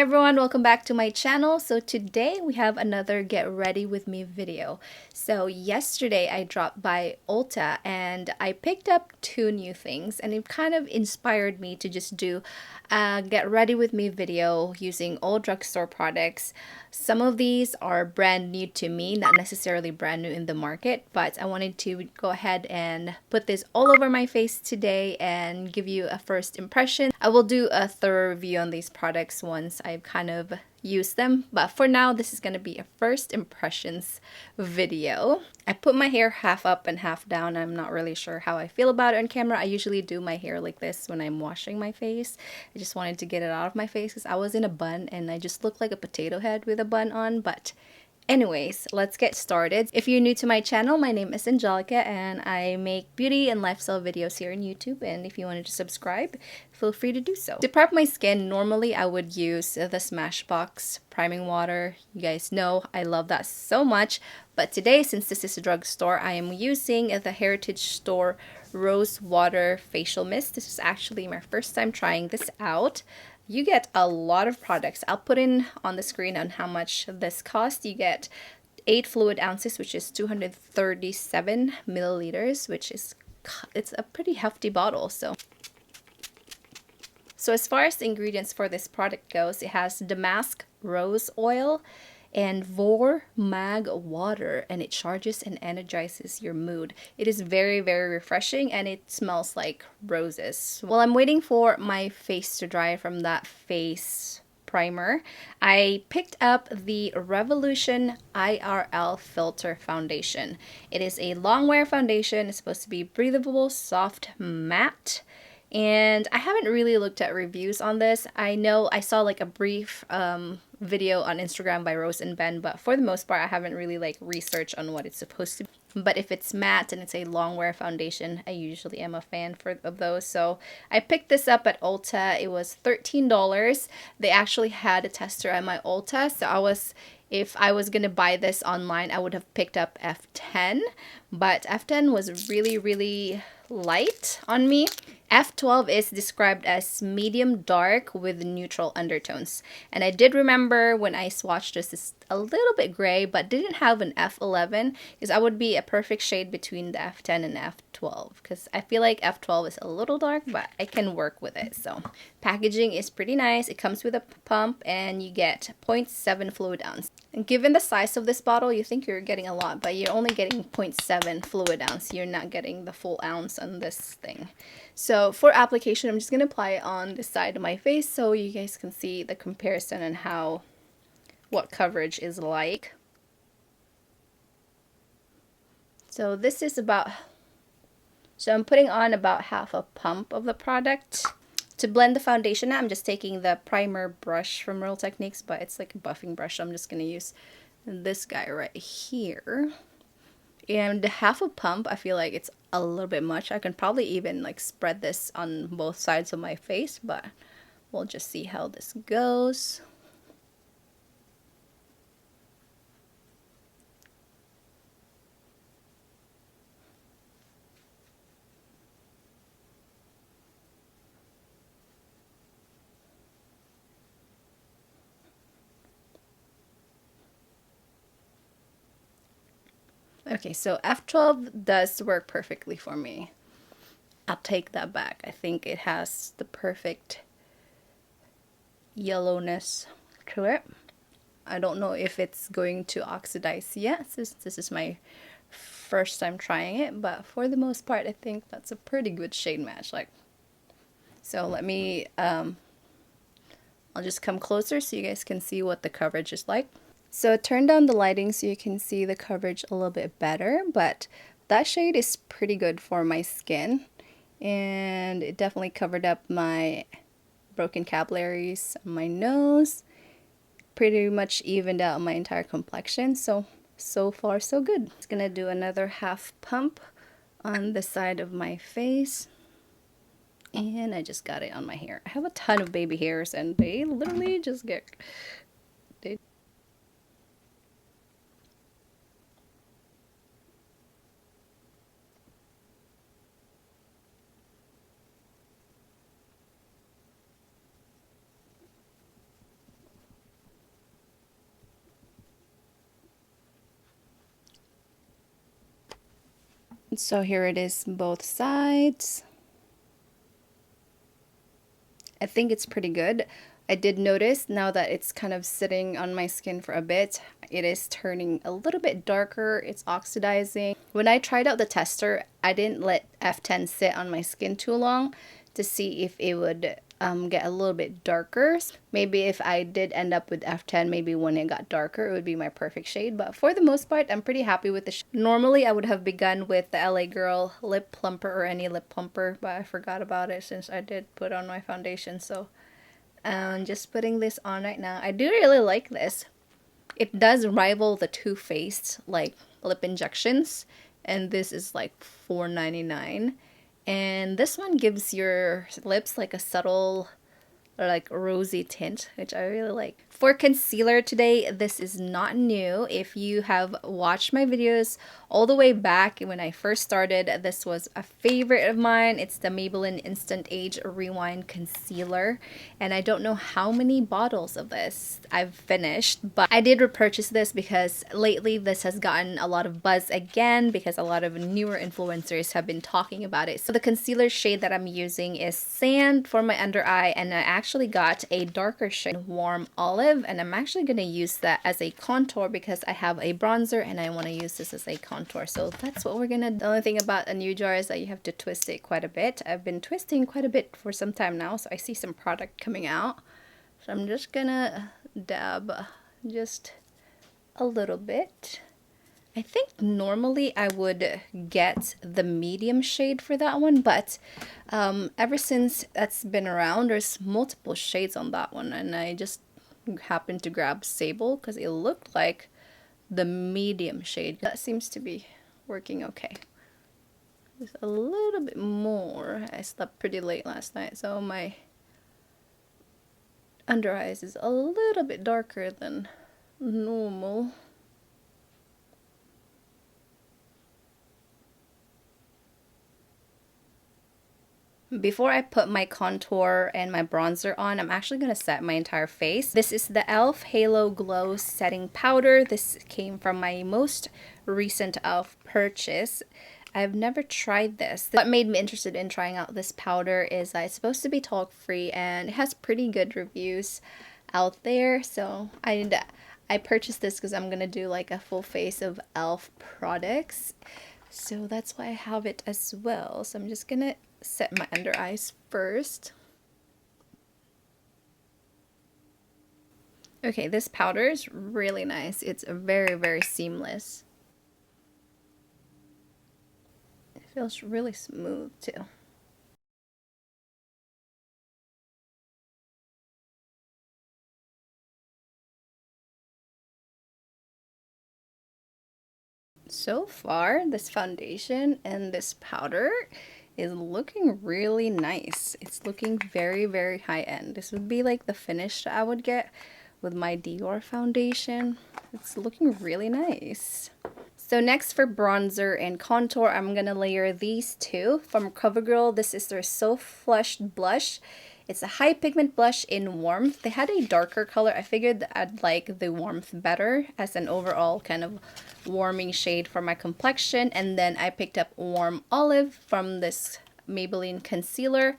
Hi everyone, welcome back to my channel. So today we have another get ready with me video. So yesterday I dropped by Ulta and I picked up two new things, and it kind of inspired me to just do a get ready with me video using old drugstore products. Some of these are brand new to me, not necessarily brand new in the market, but I wanted to go ahead and put this all over my face today and give you a first impression. I will do a thorough review on these products once I've kind of used them, but for now this is going to be a first impressions video. I put my hair half up and half down. I'm not really sure how I feel about it on camera. I usually do my hair like this when I'm washing my face. I just wanted to get it out of my face because I was in a bun and I just looked like a potato head with a bun on. But anyways, let's get started. If you're new to my channel, my name is Angelica and I make beauty and lifestyle videos here on YouTube, and if you wanted to subscribe, feel free to do so. To prep my skin, normally I would use the Smashbox priming water. You guys know I love that so much, but today, since this is a drugstore, I am using the Heritage Store Rose Water Facial Mist. This is actually my first time trying this out. You get a lot of products. I'll put in on the screen on how much this costs. You get 8 fluid ounces, which is 237 milliliters, which is, it's a pretty hefty bottle. So as far as the ingredients for this product goes, it has damask rose oil and Vor Mag water, and it charges and energizes your mood. It is very, very refreshing, and it smells like roses. While I'm waiting for my face to dry from that face primer, I picked up the Revolution IRL Filter foundation. It is a long wear foundation. It's supposed to be breathable, soft, matte. And I haven't really looked at reviews on this. I know I saw like a brief video on Instagram by Rose and Ben, but for the most part I haven't really like researched on what it's supposed to be. But if it's matte and it's a long wear foundation, I usually am a fan of those. So I picked this up at Ulta. It was $13. They actually had a tester at my Ulta, so if I was gonna buy this online, I would have picked up F10, but F10 was really, really light on me. F12 is described as medium dark with neutral undertones. And I did remember when I swatched this, it's a little bit gray, but didn't have an F11, because I would be a perfect shade between the F10 and F12, because I feel like F12 is a little dark, but I can work with it. So packaging is pretty nice. It comes with a pump and you get 0.7 fluid ounce. And given the size of this bottle, you think you're getting a lot, but you're only getting 0.7 fluid ounce. You're not getting the full ounce on this thing. So for application, I'm just going to apply it on the side of my face so you guys can see the comparison and what coverage is like. So this is so I'm putting on about half a pump of the product. To blend the foundation, I'm just taking the primer brush from Real Techniques, but it's like a buffing brush, so I'm just going to use this guy right here. And half a pump, I feel like it's a little bit much. I can probably even like spread this on both sides of my face, but we'll just see how this goes. Okay, so F12 does work perfectly for me. I'll take that back. I think it has the perfect yellowness to it. I don't know if it's going to oxidize yet, since this is my first time trying it, but for the most part I think that's a pretty good shade match. So let me I'll just come closer so you guys can see what the coverage is like. So turn down the lighting so you can see the coverage a little bit better, but that shade is pretty good for my skin, and it definitely covered up my broken capillaries on my nose, pretty much evened out my entire complexion. So far so good. Just gonna do another half pump on the side of my face, and I just got it on my hair. I have a ton of baby hairs and they literally just get So here it is, both sides. I think it's pretty good. I did notice now that it's kind of sitting on my skin for a bit, it is turning a little bit darker. It's oxidizing. When I tried out the tester, I didn't let F10 sit on my skin too long to see if it would get a little bit darker. Maybe if I did end up with F10, maybe when it got darker, it would be my perfect shade. But for the most part, I'm pretty happy with the shade. Normally, I would have begun with the LA Girl Lip Plumper or any lip plumper, but I forgot about it since I did put on my foundation. So I'm just putting this on right now. I do really like this. It does rival the Too Faced like lip injections, and this is like $4.99. And this one gives your lips like a subtle or like rosy tint, which I really like. For concealer today, this is not new. If you have watched my videos all the way back when I first started, this was a favorite of mine. It's the Maybelline Instant Age Rewind Concealer. And I don't know how many bottles of this I've finished, but I did repurchase this because lately this has gotten a lot of buzz again because a lot of newer influencers have been talking about it. So the concealer shade that I'm using is Sand for my under eye, and I actually got a darker shade, Warm Olive, and I'm actually going to use that as a contour because I have a bronzer and I want to use this as a contour. So that's what we're going to do. The only thing about a new jar is that you have to twist it quite a bit. I've been twisting quite a bit for some time now, so I see some product coming out. So I'm just going to dab just a little bit. I think normally I would get the medium shade for that one, but ever since that's been around, there's multiple shades on that one, and I just happened to grab Sable because it looked like the medium shade. That seems to be working okay. Just a little bit more. I slept pretty late last night, so my under eyes is a little bit darker than normal. Before I put my contour and my bronzer on, I'm actually going to set my entire face. This is the e.l.f. Halo Glow Setting Powder. This came from my most recent e.l.f. purchase. I've never tried this. What made me interested in trying out this powder is that it's supposed to be talc free and it has pretty good reviews out there. So I purchased this because I'm going to do like a full face of e.l.f. products. So that's why I have it as well. So I'm just going to set my under eyes first. Okay, this powder is really nice. It's very, very seamless. It feels really smooth too. So far, this foundation and this powder is looking really nice. It's looking very, very high end. This would be like the finish I would get with my Dior foundation. It's looking really nice. So next for bronzer and contour, I'm gonna layer these two from Covergirl. This is their So Flushed Blush. It's a high pigment blush in warmth. They had a darker color. I figured that I'd like the warmth better as an overall kind of warming shade for my complexion. And then I picked up Warm Olive from this Maybelline concealer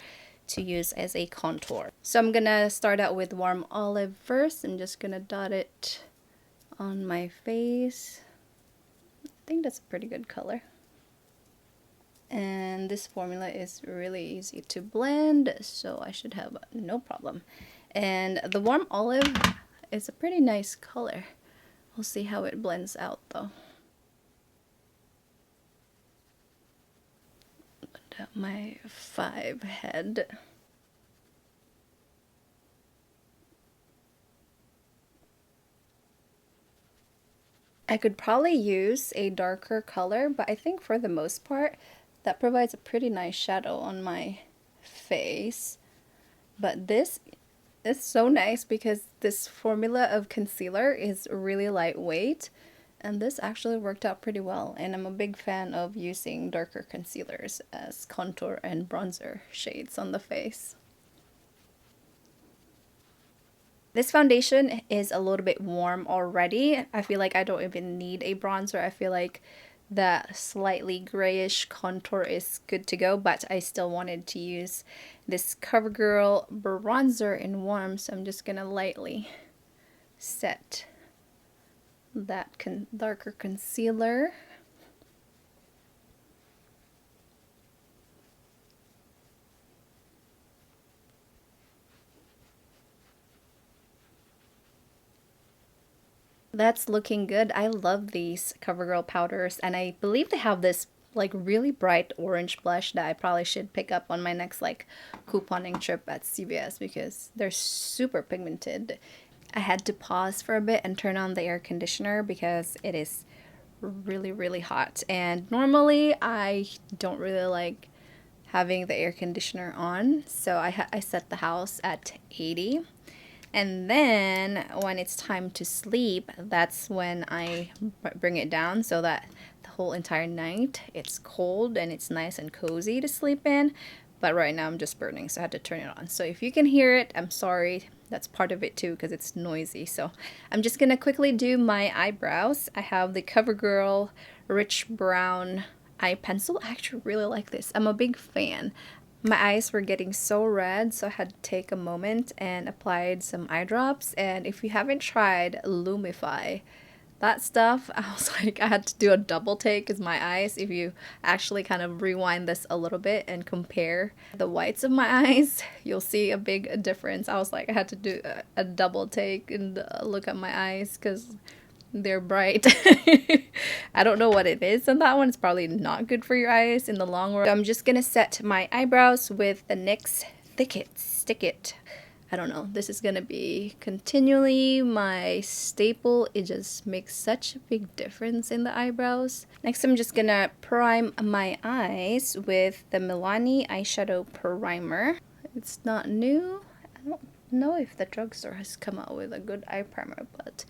to use as a contour. So I'm gonna start out with Warm Olive first. I'm just gonna dot it on my face. I think that's a pretty good color. And this formula is really easy to blend, so I should have no problem. And the Warm Olive is a pretty nice color. We'll see how it blends out though. Blend out my 5 head. I could probably use a darker color, but I think for the most part, that provides a pretty nice shadow on my face. But this is so nice because this formula of concealer is really lightweight, and this actually worked out pretty well. And I'm a big fan of using darker concealers as contour and bronzer shades on the face. This foundation is a little bit warm already. I feel like I don't even need a bronzer. I feel like that slightly grayish contour is good to go, but I still wanted to use this Covergirl bronzer in warm, so I'm just gonna lightly set that darker concealer. That's looking good. I love these Covergirl powders, and I believe they have this like really bright orange blush that I probably should pick up on my next like couponing trip at CVS because they're super pigmented. I had to pause for a bit and turn on the air conditioner because it is really hot, and normally I don't really like having the air conditioner on, so I set the house at 80. And then when it's time to sleep, that's when I bring it down so that the whole entire night it's cold and it's nice and cozy to sleep in. But right now I'm just burning, so I had to turn it on. So if you can hear it, I'm sorry. That's part of it too because it's noisy. So I'm just gonna quickly do my eyebrows. I have the Covergirl Rich Brown eye pencil. I actually really like this. I'm a big fan. My eyes were getting so red, so I had to take a moment and applied some eye drops. And if you haven't tried Lumify, that stuff, I was like, I had to do a double take because my eyes, if you actually kind of rewind this a little bit and compare the whites of my eyes, you'll see a big difference. I was like, I had to do a double take and look at my eyes because they're bright. I don't know what it is on that one. It's probably not good for your eyes in the long run. So I'm just gonna set my eyebrows with the NYX Stick It. I don't know. This is gonna be continually my staple. It just makes such a big difference in the eyebrows. Next, I'm just gonna prime my eyes with the Milani Eyeshadow Primer. It's not new. I don't know if the drugstore has come out with a good eye primer, but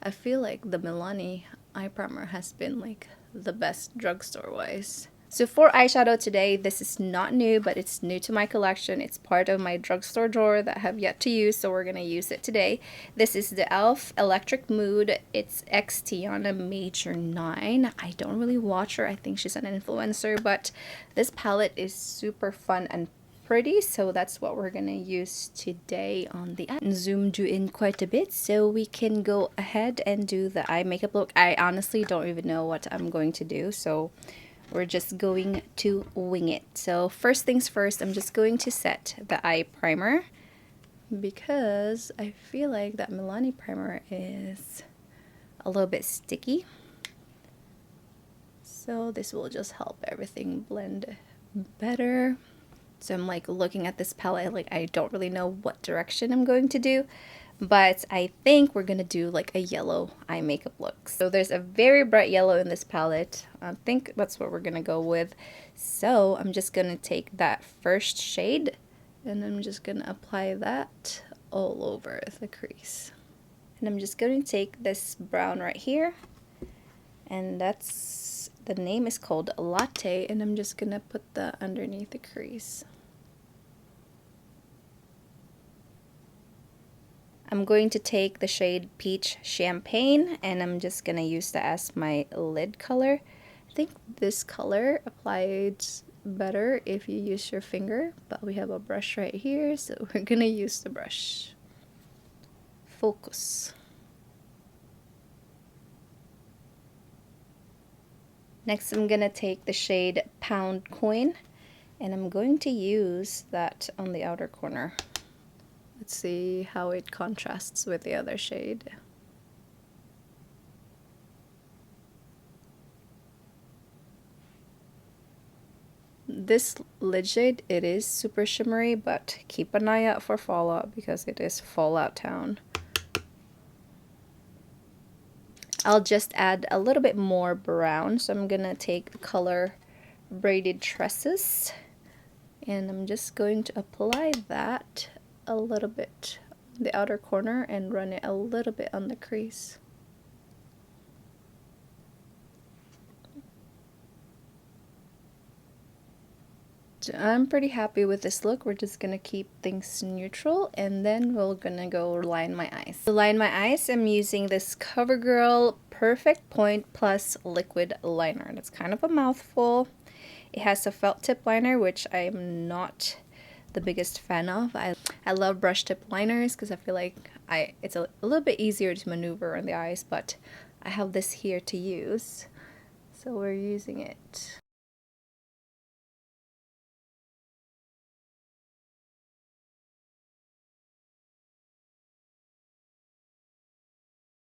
I feel like the Milani eye primer has been like the best drugstore wise. So for eyeshadow today, this is not new, but it's new to my collection. It's part of my drugstore drawer that I have yet to use, so we're going to use it today. This is the e.l.f. Electric Mood. It's Tiana Major 9. I don't really watch her. I think she's an influencer, but this palette is super fun and pretty, so that's what we're gonna use today on the eye. Zoomed you in quite a bit so we can go ahead and do the eye makeup look. I honestly don't even know what I'm going to do, so we're just going to wing it. So first things first, I'm just going to set the eye primer because I feel like that Milani primer is a little bit sticky, so this will just help everything blend better. So I'm like looking at this palette, like I don't really know what direction I'm going to do, but I think we're gonna do like a yellow eye makeup look. So there's a very bright yellow in this palette. I think that's what we're gonna go with. So I'm just gonna take that first shade and I'm just gonna apply that all over the crease. And I'm just going to take this brown right here, and that's, the name is called Latte, and I'm just gonna put that underneath the crease. I'm going to take the shade Peach Champagne, and I'm just gonna use that as my lid color. I think this color applies better if you use your finger, but we have a brush right here, so we're gonna use the brush. Focus. Next, I'm gonna take the shade Pound Coin, and I'm going to use that on the outer corner. Let's see how it contrasts with the other shade. This lid shade, it is super shimmery, but keep an eye out for fallout because it is fallout town. I'll just add a little bit more brown, so I'm gonna take the color Braided Tresses, and I'm just going to apply that a little bit on the outer corner and run it a little bit on the crease. So I'm pretty happy with this look. We're just gonna keep things neutral, and then we're gonna go line my eyes. To line my eyes, I'm using this Covergirl Perfect Point Plus Liquid Liner. That's kind of a mouthful. It has a felt tip liner, which I'm not the biggest fan of. I love brush tip liners because I feel like it's a little bit easier to maneuver on the eyes, but I have this here to use, so we're using it.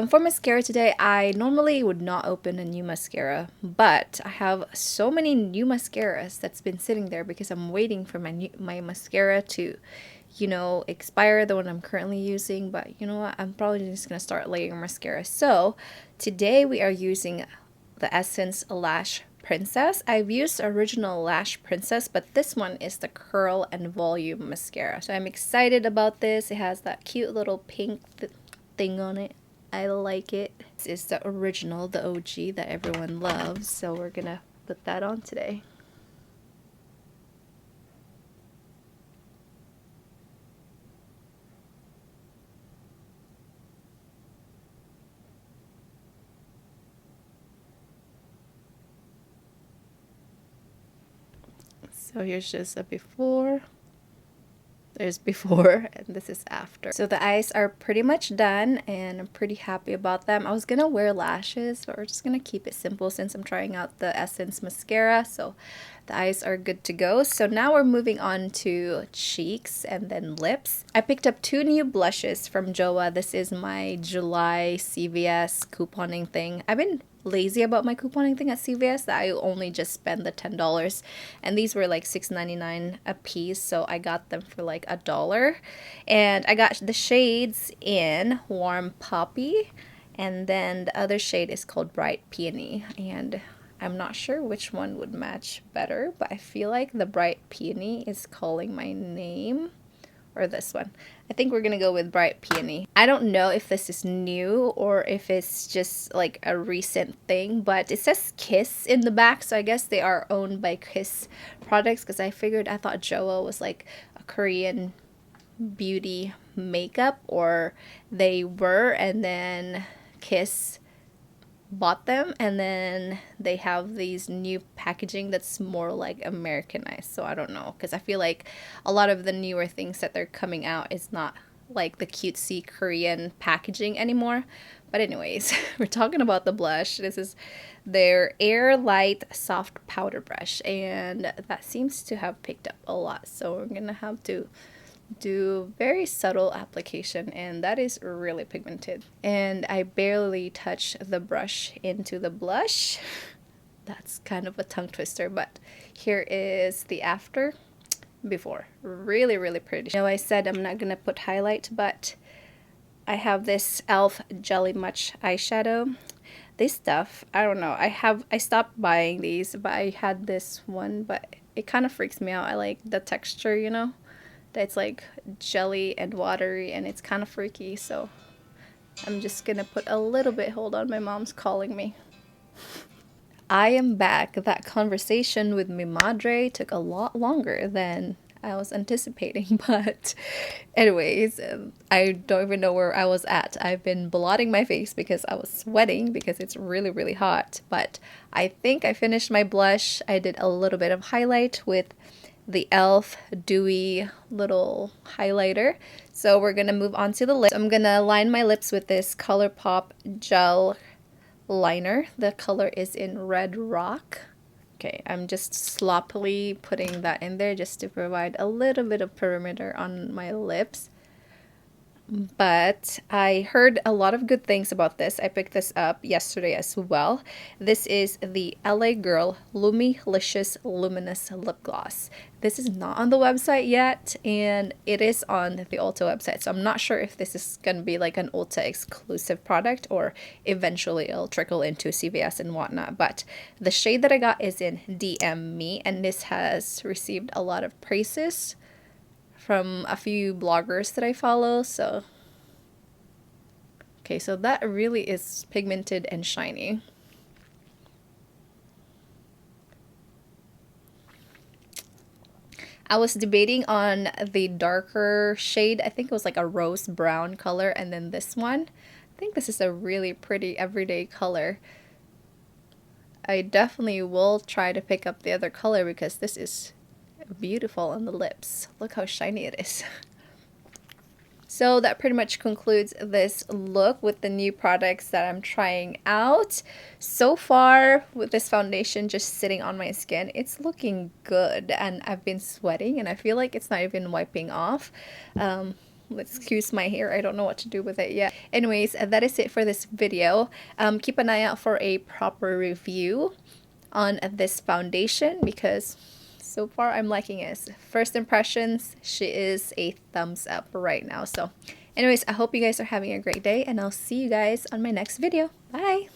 For mascara today, I normally would not open a new mascara, but I have so many new mascaras that's been sitting there because I'm waiting for my mascara to, you know, expire, the one I'm currently using. But you know what, I'm probably just gonna start layering mascara. So today we are using the Essence Lash Princess. I've used original Lash Princess, but this one is the Curl and Volume Mascara. So I'm excited about this. It has that cute little pink thing on it. I like it. This is the original, the OG that everyone loves, so we're gonna put that on today. So here's just a before. There's before and this is after. So the eyes are pretty much done and I'm pretty happy about them. I was gonna wear lashes, but we're just gonna keep it simple since I'm trying out the Essence mascara. So the eyes are good to go. So now we're moving on to cheeks and then lips. I picked up 2 new blushes from Joah. This is my July CVS couponing thing. I've been lazy about my couponing thing at CVS that I only just spend the $10, and these were like $6.99 a piece, so I got them for like $1. And I got the shades in Warm Poppy, and then the other shade is called Bright Peony, and I'm not sure which one would match better, but I feel like the Bright Peony is calling my name. Or this one. I think we're gonna go with Bright Peony. I don't know if this is new or if it's just like a recent thing, but it says Kiss in the back, so I guess they are owned by Kiss products, because I thought Joah was like a Korean beauty makeup, or they were, and then Kiss bought them, and then they have these new packaging that's more like Americanized. So I don't know, because I feel like a lot of the newer things that they're coming out is not like the cutesy Korean packaging anymore. But anyways, we're talking about the blush. This is their Airlight Soft Powder Brush, and that seems to have picked up a lot, so we're gonna have to do very subtle application, and that is really pigmented, and I barely touch the brush into the blush. That's kind of a tongue twister, but here is the after before. Really pretty. I know I said I'm not gonna put highlight, but I have this e.l.f. Jelly Much eyeshadow. This stuff, I don't know, I stopped buying these, but I had this one, but it kind of freaks me out. I like the texture, you know, that's like jelly and watery, and it's kind of freaky, so I'm just gonna put a little bit. Hold on, my mom's calling me. I am back. That conversation with mi madre took a lot longer than I was anticipating, but anyways, I don't even know where I was at. I've been blotting my face because I was sweating because it's really hot, but I think I finished my blush. I did a little bit of highlight with the e.l.f. Dewy little highlighter. So we're gonna move on to the lips. I'm gonna line my lips with this ColourPop gel liner. The color is in Red Rock. Okay, I'm just sloppily putting that in there just to provide a little bit of perimeter on my lips. But I heard a lot of good things about this. I picked this up yesterday as well. This is the LA Girl Lumilicious Luminous Lip Gloss. This is not on the website yet, and it is on the Ulta website. So I'm not sure if this is going to be like an Ulta exclusive product, or eventually it'll trickle into CVS and whatnot. But the shade that I got is in DM Me, and this has received a lot of praises from a few bloggers that I follow. So okay, so that really is pigmented and shiny. I was debating on the darker shade. I think it was like a rose brown color, and then this one. think this is a really pretty everyday color. I definitely will try to pick up the other color because this is beautiful on the lips. Look how shiny it is. So that pretty much concludes this look with the new products that I'm trying out. So far with this foundation just sitting on my skin, it's looking good, and I've been sweating and I feel like it's not even wiping off. Excuse my hair, I don't know what to do with it yet. Anyways, that is it for this video. Keep an eye out for a proper review on this foundation because so far I'm liking it. First impressions, she is a thumbs up right now. So anyways, I hope you guys are having a great day, and I'll see you guys on my next video. Bye!